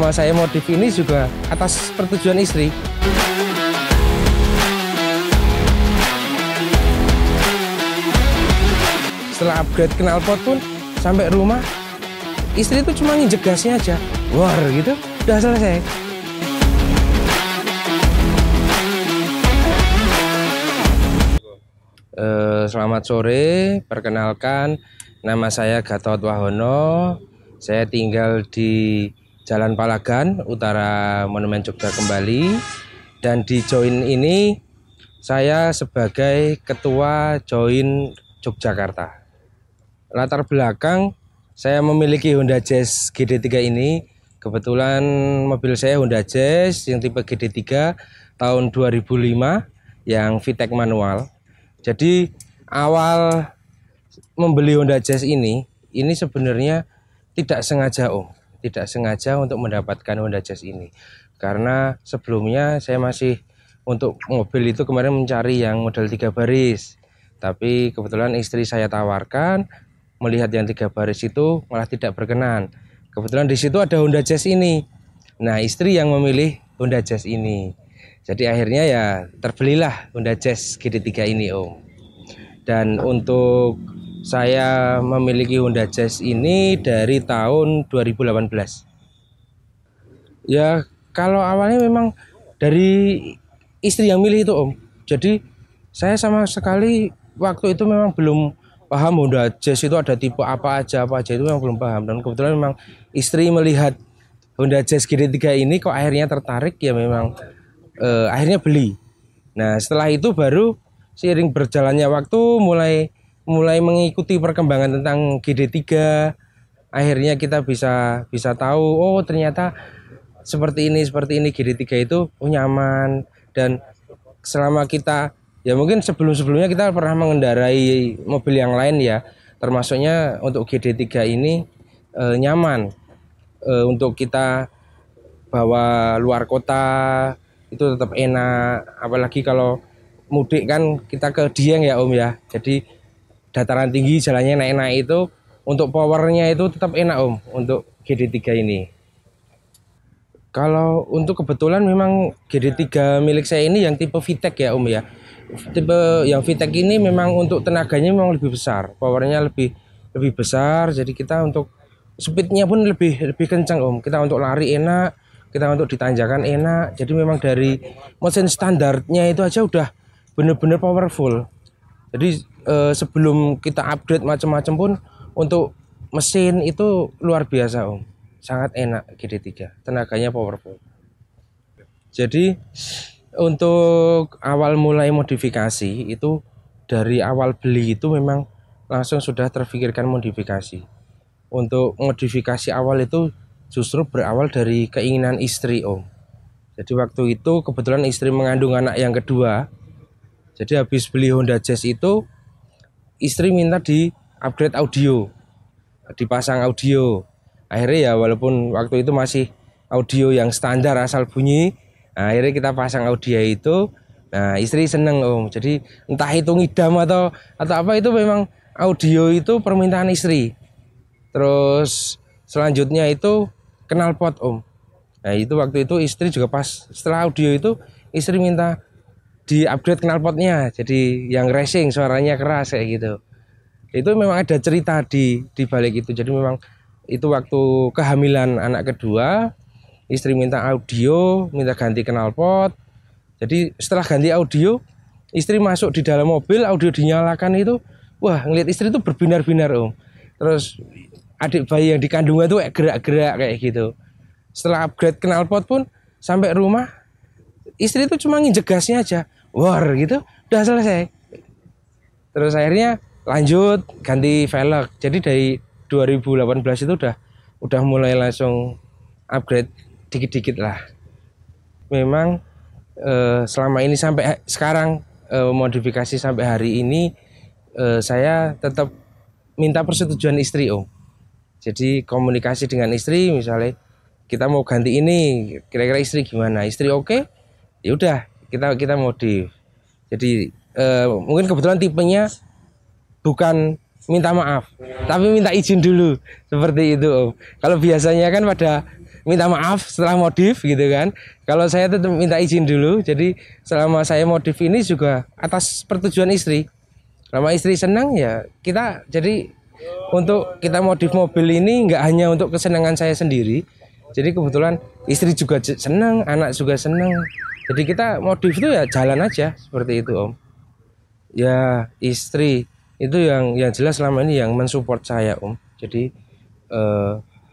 Pertama saya modif ini juga atas persetujuan istri. Setelah upgrade knalpot pun sampai rumah, istri itu cuma nginjek gasnya aja, war gitu, udah selesai. Selamat sore, perkenalkan nama saya Gatot Wahono. Saya tinggal di Jalan Palagan, Utara Monumen Jogja Kembali. Dan di Join ini saya sebagai Ketua Join Yogyakarta. Latar belakang saya memiliki Honda Jazz GD3 ini. Kebetulan mobil saya Honda Jazz yang tipe GD3 tahun 2005 yang VTEC manual. Jadi awal membeli Honda Jazz ini sebenarnya tidak sengaja tidak sengaja untuk mendapatkan Honda Jazz ini. Karena sebelumnya saya masih untuk mobil itu kemarin mencari yang model 3 baris. Tapi kebetulan istri saya tawarkan, melihat yang 3 baris itu malah tidak berkenan. Kebetulan di situ ada Honda Jazz ini. Nah, istri yang memilih Honda Jazz ini. Jadi akhirnya ya terbelilah Honda Jazz GD3 ini Dan untuk saya memiliki Honda Jazz ini dari tahun 2018. Ya kalau awalnya memang dari istri yang milih itu Jadi saya sama sekali waktu itu memang belum paham Honda Jazz itu ada tipe apa aja itu memang belum paham. Dan kebetulan memang istri melihat Honda Jazz GD3 ini kok akhirnya tertarik, ya memang akhirnya beli. Nah setelah itu baru seiring berjalannya waktu mulai mengikuti perkembangan tentang GD3. Akhirnya kita bisa tahu ternyata seperti ini GD3 itu nyaman. Dan selama kita ya mungkin sebelumnya kita pernah mengendarai mobil yang lain ya, termasuknya untuk GD3 ini nyaman untuk kita bawa luar kota itu tetap enak. Apalagi kalau mudik kan kita ke Dieng ya ya. Jadi dataran tinggi jalannya naik-naik itu untuk powernya itu tetap enak untuk GD3 ini. Kalau untuk kebetulan memang GD3 milik saya ini yang tipe VTEC ya ya. Tipe yang VTEC ini memang untuk tenaganya memang lebih besar, powernya lebih besar. Jadi kita untuk speednya pun lebih kencang Kita untuk lari enak, kita untuk ditanjakan enak. Jadi memang dari mesin standarnya itu aja udah bener-bener powerful. Jadi sebelum kita upgrade macam-macam pun untuk mesin itu luar biasa sangat enak GD3, tenaganya powerful. Jadi untuk awal mulai modifikasi itu dari awal beli itu memang langsung sudah terfikirkan modifikasi. Untuk modifikasi awal itu justru berawal dari keinginan istri Jadi waktu itu kebetulan istri mengandung anak yang kedua. Jadi habis beli Honda Jazz itu istri minta di upgrade audio, dipasang audio. Akhirnya ya walaupun waktu itu masih audio yang standar asal bunyi, akhirnya kita pasang audio itu. Nah istri seneng Jadi entah itu ngidam atau apa, itu memang audio itu permintaan istri. Terus selanjutnya itu knalpot Nah itu waktu itu istri juga pas setelah audio itu istri minta di upgrade knalpotnya jadi yang racing, suaranya keras kayak gitu. Itu memang ada cerita di balik itu. Jadi memang itu waktu kehamilan anak kedua, istri minta audio, minta ganti knalpot. Jadi setelah ganti audio, istri masuk di dalam mobil, audio dinyalakan itu, wah ngeliat istri itu berbinar-binar Terus adik bayi yang di kandungan tuh gerak-gerak kayak gitu. Setelah upgrade knalpot pun sampai rumah, istri itu cuma nginjek gasnya aja, war gitu, udah selesai. Terus akhirnya lanjut ganti velg. Jadi dari 2018 itu udah mulai langsung upgrade dikit-dikit lah. Memang selama ini sampai sekarang modifikasi sampai hari ini saya tetap minta persetujuan istri Jadi komunikasi dengan istri, misalnya kita mau ganti ini, kira-kira istri gimana? Istri oke? Ya udah, kita modif. Jadi mungkin kebetulan tipenya bukan minta maaf, tapi minta izin dulu, seperti itu Kalau biasanya kan pada minta maaf setelah modif gitu kan. Kalau saya tetap minta izin dulu. Jadi selama saya modif ini juga atas persetujuan istri. Selama istri senang ya kita, jadi untuk kita modif mobil ini nggak hanya untuk kesenangan saya sendiri. Jadi kebetulan istri juga senang, anak juga senang. Jadi kita modif itu ya jalan aja seperti itu Om. Ya istri itu yang jelas selama ini yang mensupport saya Om. Jadi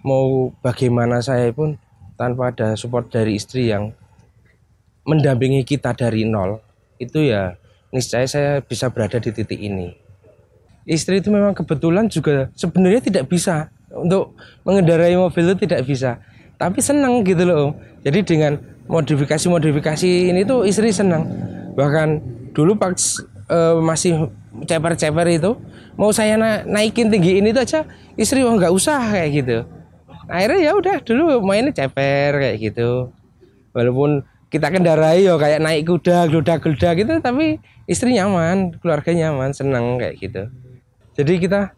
mau bagaimana saya pun tanpa ada support dari istri yang mendampingi kita dari nol, itu ya niscaya saya bisa berada di titik ini. Istri itu memang kebetulan juga sebenarnya tidak bisa untuk mengendarai mobil, itu tidak bisa, tapi senang gitu loh Om. Jadi dengan modifikasi ini tuh istri senang. Bahkan dulu pas masih ceper-ceper itu, mau saya naikin tinggi ini tuh aja istri nggak usah kayak gitu. Akhirnya ya udah dulu mainnya ceper kayak gitu. Walaupun kita kendarai yo kayak naik kuda, geluda gitu, tapi istri nyaman, keluarga nyaman, senang kayak gitu. Jadi kita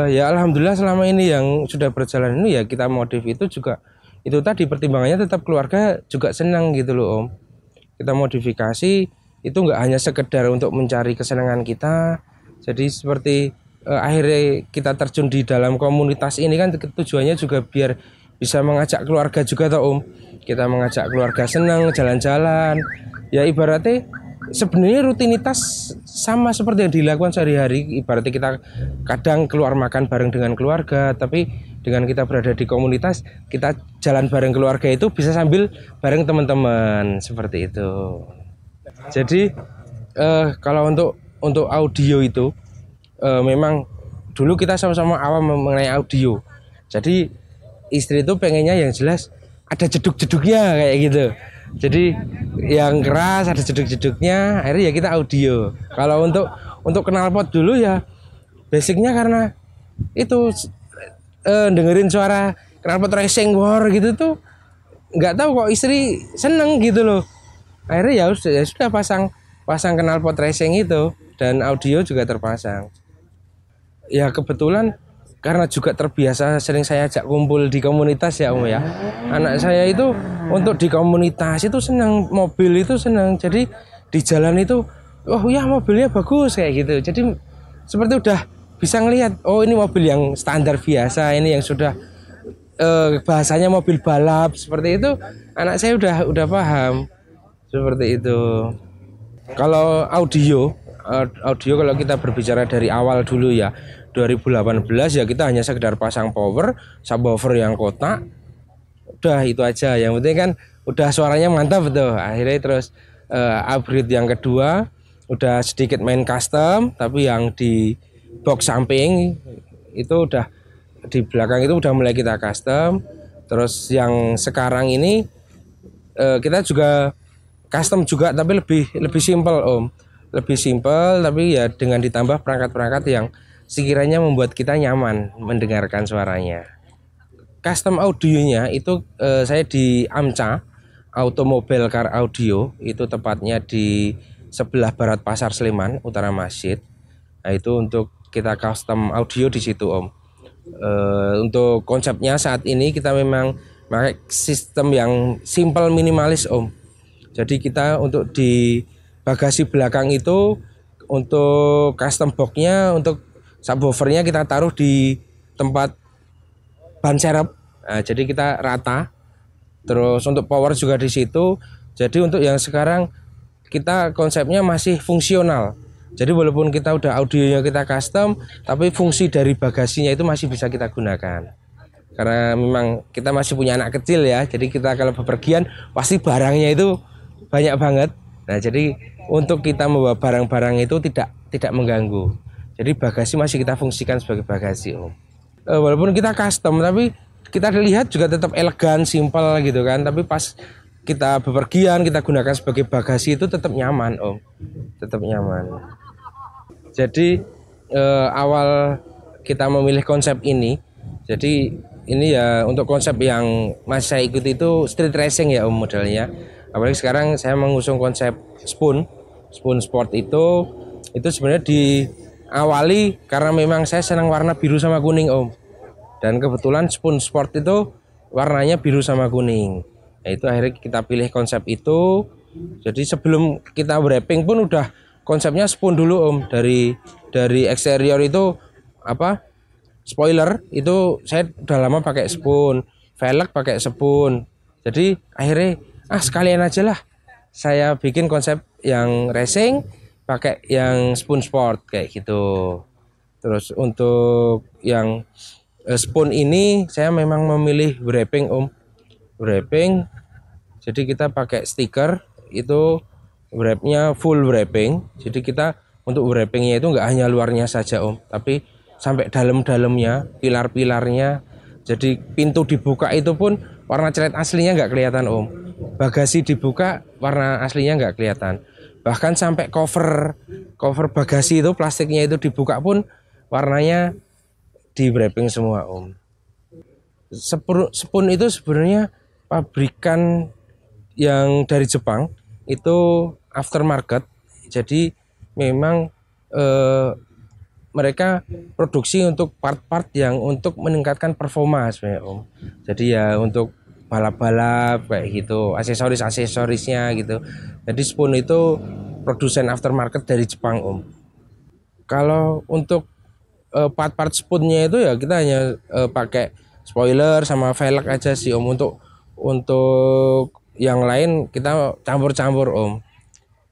ya alhamdulillah selama ini yang sudah berjalan ini ya kita modif itu juga itu tadi pertimbangannya tetap keluarga juga senang gitu loh Om. Kita modifikasi itu nggak hanya sekedar untuk mencari kesenangan kita. Jadi seperti akhirnya kita terjun di dalam komunitas ini kan tujuannya juga biar bisa mengajak keluarga juga toh Om. Kita mengajak keluarga senang jalan-jalan. Ya ibaratnya sebenarnya rutinitas sama seperti yang dilakukan sehari-hari. Ibaratnya kita kadang keluar makan bareng dengan keluarga, tapi dengan kita berada di komunitas, kita jalan bareng keluarga itu bisa sambil bareng teman-teman seperti itu. Jadi kalau untuk audio itu memang dulu kita sama-sama awam mengenai audio. Jadi istri itu pengennya yang jelas ada jeduk-jeduknya kayak gitu. Jadi yang keras ada jeduk-jeduknya, akhirnya ya kita audio. Kalau untuk knalpot dulu ya basicnya karena itu dengerin suara knalpot racing war gitu tuh nggak tahu kok istri seneng gitu loh. Akhirnya ya sudah pasang knalpot racing itu dan audio juga terpasang. Ya kebetulan karena juga terbiasa sering saya ajak kumpul di komunitas ya Om ya. Anak saya itu untuk di komunitas itu senang, mobil itu senang. Jadi di jalan itu oh ya mobilnya bagus kayak gitu. Jadi seperti udah bisa ngelihat oh ini mobil yang standar biasa, ini yang sudah bahasanya mobil balap seperti itu. Anak saya udah paham seperti itu. Kalau audio kalau kita berbicara dari awal dulu ya 2018 ya kita hanya sekedar pasang power, subwoofer yang kotak, udah itu aja. Yang penting kan udah suaranya mantap tuh. Akhirnya terus upgrade yang kedua udah sedikit main custom, tapi yang di box samping itu udah di belakang itu udah mulai kita custom. Terus yang sekarang ini kita juga custom juga tapi lebih simple Om. Lebih simple tapi ya dengan ditambah perangkat-perangkat yang sekiranya membuat kita nyaman mendengarkan suaranya. Custom audionya itu saya di AMCA, Automobile Car Audio, itu tepatnya di sebelah barat Pasar Sleman, Utara Masjid. Nah, itu untuk kita custom audio di situ Om. Untuk konsepnya saat ini kita memang pakai sistem yang simple minimalis Om. Jadi kita untuk di bagasi belakang itu untuk custom boxnya, untuk subwoofernya kita taruh di tempat ban serep. Nah, jadi kita rata. Terus untuk power juga di situ. Jadi untuk yang sekarang kita konsepnya masih fungsional. Jadi walaupun kita udah audionya kita custom, tapi fungsi dari bagasinya itu masih bisa kita gunakan. Karena memang kita masih punya anak kecil ya. Jadi kita kalau bepergian pasti barangnya itu banyak banget. Nah, jadi untuk kita membawa barang-barang itu tidak mengganggu. Jadi bagasi masih kita fungsikan sebagai bagasi Om. Walaupun kita custom tapi kita lihat juga tetap elegan, simpel gitu kan. Tapi pas kita bepergian kita gunakan sebagai bagasi itu tetap nyaman Om. Tetap nyaman. Jadi awal kita memilih konsep ini. Jadi ini ya untuk konsep yang masih saya ikuti itu street racing ya Om modelnya. Apalagi sekarang saya mengusung konsep spoon sport itu sebenarnya diawali karena memang saya senang warna biru sama kuning Om. Dan kebetulan spoon sport itu warnanya biru sama kuning. Nah, itu akhirnya kita pilih konsep itu. Jadi sebelum kita wrapping pun udah konsepnya spoon dulu Om. Dari eksterior itu apa? Spoiler itu saya udah lama pakai spoon, velg pakai spoon. Jadi akhirnya sekalian aja lah saya bikin konsep yang racing pakai yang spoon sport kayak gitu. Terus untuk yang spoon ini saya memang memilih wrapping Om. Wrapping. Jadi kita pakai stiker itu wrapnya full wrapping. Jadi kita untuk wrappingnya itu nggak hanya luarnya saja Om, tapi sampai dalam-dalamnya, pilar-pilarnya. Jadi pintu dibuka itu pun warna cat aslinya nggak kelihatan Om. Bagasi dibuka warna aslinya nggak kelihatan. Bahkan sampai cover bagasi itu plastiknya itu dibuka pun warnanya di wrapping semua Om. Spoon itu sebenarnya pabrikan yang dari Jepang itu aftermarket. Jadi memang mereka produksi untuk part-part yang untuk meningkatkan performa sebenarnya Om. Jadi ya untuk balap-balap kayak gitu, aksesorisnya gitu. Jadi spoon itu produsen aftermarket dari Jepang Om. Kalau untuk part-part spoonnya itu ya kita hanya pakai spoiler sama velg aja sih Om. Untuk yang lain kita campur-campur Om.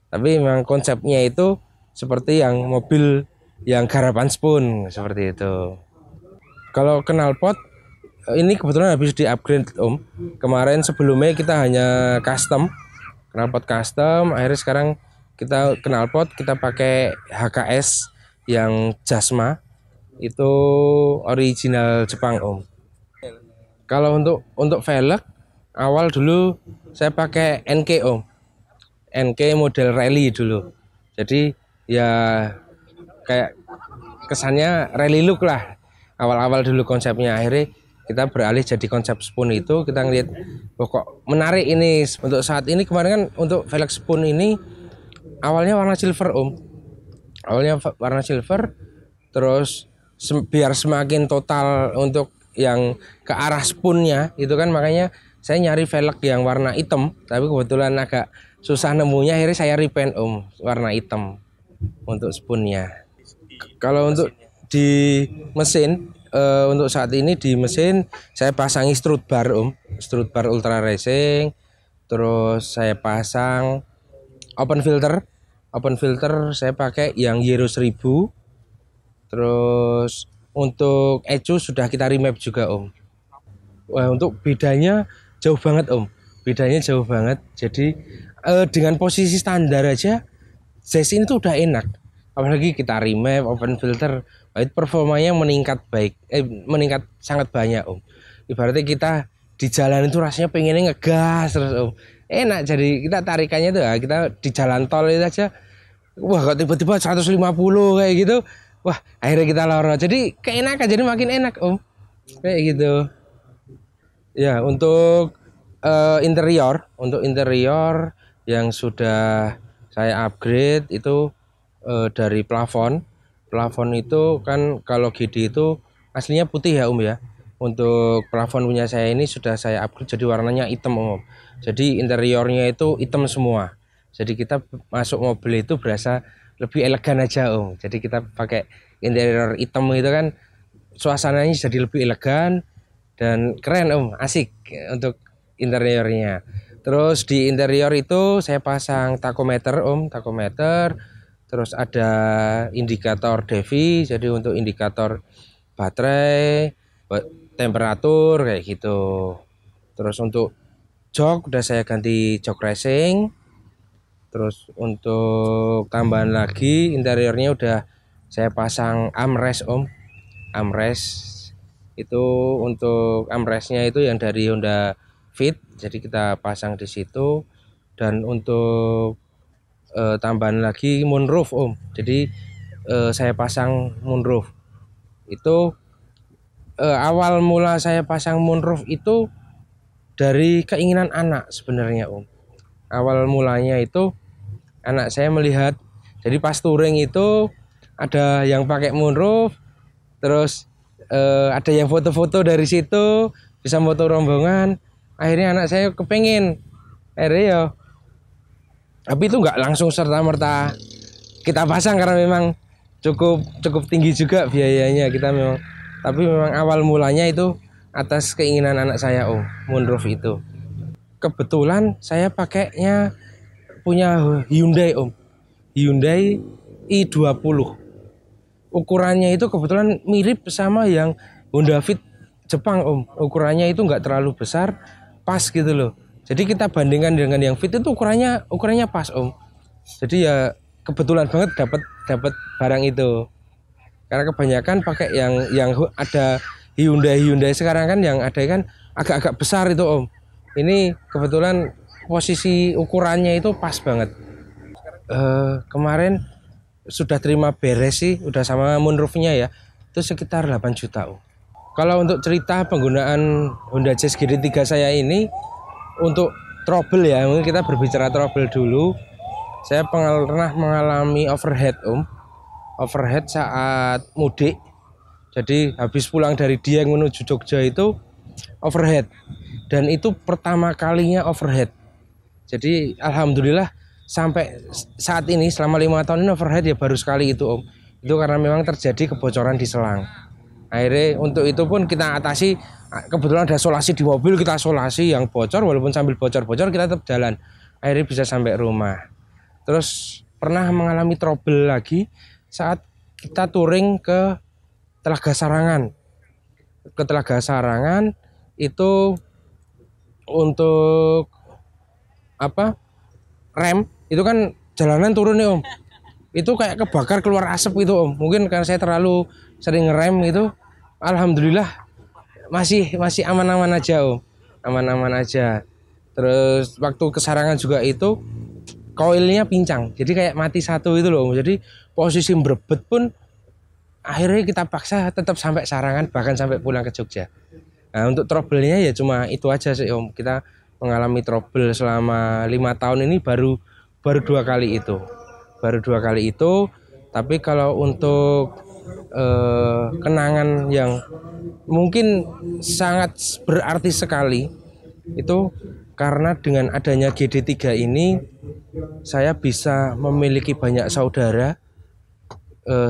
Tapi memang konsepnya itu seperti yang mobil yang garapan spoon seperti itu. Kalau knalpot ini kebetulan habis di-upgrade Om. Kemarin sebelumnya kita hanya custom, knalpot custom. Akhirnya sekarang kita knalpot kita pakai HKS yang Jasma. Itu original Jepang Om. Kalau untuk velg awal dulu saya pakai NK Om. NK model rally dulu. Jadi ya kayak kesannya rally look lah awal-awal dulu konsepnya. Akhirnya kita beralih jadi konsep spoon itu kita ngeliat kok menarik ini. Untuk saat ini kemarin kan untuk velg spoon ini awalnya warna silver Om. Awalnya warna silver, terus biar semakin total untuk yang ke arah spoonnya itu kan makanya saya nyari velg yang warna hitam, tapi kebetulan agak susah nemunya, akhirnya saya repaint Om warna hitam untuk spoonnya. Kalau untuk di mesin untuk saat ini di mesin saya pasangi strut bar Om, strut bar ultra racing. Terus saya pasang open filter saya pakai yang Euro 1000. Terus untuk ECU sudah kita remap juga Om. Wah, untuk bedanya jauh banget Om. Bedanya jauh banget. Jadi dengan posisi standar aja Zest ini tuh udah enak. Apalagi kita remap open filter, itu performanya meningkat meningkat sangat banyak Om. Ibaratnya kita di jalan itu rasanya pengennya ngegas terus Om. Enak, jadi kita tarikannya tuh ya, kita di jalan tol itu aja. Wah, kok tiba-tiba 150 kayak gitu. Wah, akhirnya kita loro. Jadi keenakan, jadi makin enak Om. Kayak gitu. Ya, untuk interior yang sudah saya upgrade itu dari plafon itu kan kalau GD itu aslinya putih ya Om ya. Untuk plafon punya saya ini sudah saya upgrade jadi warnanya hitam Om. Jadi interiornya itu hitam semua. Jadi kita masuk mobil itu berasa lebih elegan aja Om. Jadi kita pakai interior hitam itu kan suasananya jadi lebih elegan dan keren Om, asik untuk interiornya. Terus di interior itu saya pasang tachometer Om, tachometer. Terus ada indikator DeVi, jadi untuk indikator baterai, temperatur kayak gitu. Terus untuk jok udah saya ganti jok racing. Terus untuk tambahan lagi interiornya udah saya pasang armrest Om. Armrest itu untuk armrestnya itu yang dari Honda Fit, jadi kita pasang di situ. Dan untuk tambahan lagi moonroof Om. Jadi saya pasang moonroof. Itu awal mula saya pasang moonroof itu dari keinginan anak sebenarnya Om. Awal mulanya itu anak saya melihat, jadi pas touring itu ada yang pakai moonroof, terus ada yang foto-foto dari situ, bisa foto rombongan. Akhirnya anak saya kepengen, akhirnya ya, tapi itu nggak langsung serta-merta kita pasang karena memang cukup tinggi juga biayanya kita memang. Tapi memang awal mulanya itu atas keinginan anak saya Om, moonroof itu. Kebetulan saya pakainya punya Hyundai Om, Hyundai i20. Ukurannya itu kebetulan mirip sama yang Honda Fit Jepang Om. Ukurannya itu nggak terlalu besar, pas gitu loh. Jadi kita bandingkan dengan yang Fit itu ukurannya pas Om. Jadi ya kebetulan banget dapat barang itu. Karena kebanyakan pakai yang ada Hyundai sekarang kan, yang ada kan agak-agak besar itu Om. Ini kebetulan posisi ukurannya itu pas banget. Kemarin sudah terima beres sih, udah sama moonroofnya ya, itu sekitar 8 juta Om. Kalau untuk cerita penggunaan Honda Jazz GD3 saya ini untuk trouble ya, mungkin kita berbicara trouble dulu. Saya pernah mengalami overhead Om, overhead saat mudik. Jadi habis pulang dari Dieng menuju Jogja itu overhead, dan itu pertama kalinya overhead. Jadi alhamdulillah sampai saat ini selama 5 tahun ini overhead ya baru sekali itu Om. Itu karena memang terjadi kebocoran di selang. Akhirnya untuk itu pun kita atasi. Kebetulan ada solasi di mobil, kita solasi yang bocor, walaupun sambil bocor-bocor kita tetap jalan. Akhirnya bisa sampai rumah. Terus pernah mengalami trouble lagi saat kita touring ke Telaga Sarangan. Ke Telaga Sarangan itu untuk apa? Rem itu kan jalanan turun nih Om. Itu kayak kebakar keluar asap gitu Om. Mungkin karena saya terlalu sering ngerem gitu. Alhamdulillah masih aman-aman aja Om. Aman-aman aja. Terus waktu ke Sarangan juga itu koilnya pincang. Jadi kayak mati satu itu loh Om. Jadi posisi berebet pun akhirnya kita paksa tetap sampai Sarangan, bahkan sampai pulang ke Jogja. Nah untuk trouble-nya ya cuma itu aja sih Om. Kita mengalami trouble selama 5 tahun ini baru 2 kali itu. Baru 2 kali itu. Tapi kalau untuk kenangan yang mungkin sangat berarti sekali itu karena dengan adanya GD3 ini saya bisa memiliki banyak saudara,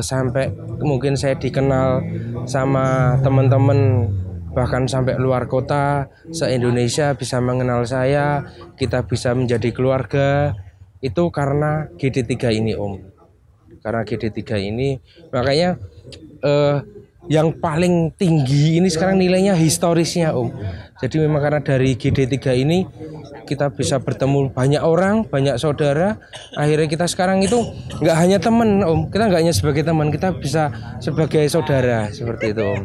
sampai mungkin saya dikenal sama teman-teman bahkan sampai luar kota, se-Indonesia bisa mengenal saya, kita bisa menjadi keluarga. Itu karena GD3 ini Om. Karena GD3 ini makanya yang paling tinggi ini sekarang nilainya historisnya Om. Jadi memang karena dari GD3 ini kita bisa bertemu banyak orang, banyak saudara. Akhirnya kita sekarang itu nggak hanya teman Om, kita nggak hanya sebagai teman, kita bisa sebagai saudara seperti itu Om.